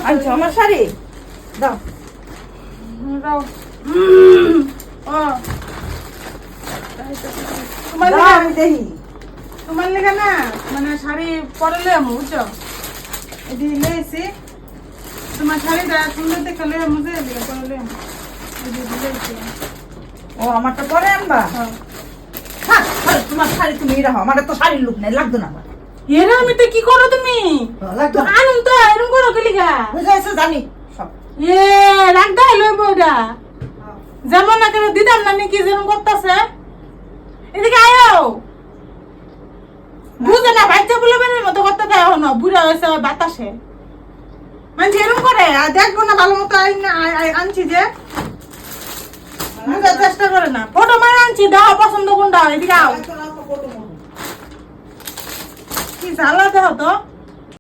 আচ্ছা আমার শাড়ি দাও দাও ও আমি দেখি তোমার লেগে না মানে শাড়ি পরলে আমি বুঝছো এটি লেছি তোমার শাড়িটা সুন্দর দেখে লে মুঝে দিয়ে পরলে ও আমারটা পরে আনবা তোমার শাড়ি তুমি রাখো আমার তো শাড়ির লুক নাই লাগতো না আমার এরা আমি তো কি করো তুমি লাগতো না আনুন তো এরকম করো কি লিগা বুঝাইছো জানি সব এ রাখদা লইব ওটা যেমন না কেন দিদাম না নাকি যেরকম করতেছে এদিকে আয়ো বুঝে না বাচ্চা বলে বেনের মতো করতে দেয় না বুড়া হয়েছে বাতাসে মানে এরকম করে আর দেখবো না ভালো মতো আনছি যে বুঝার চেষ্টা করে না ফটো মারে আনছি দাও পছন্দ কোনটা এদিকে আও কি জ্বালা দেহ তো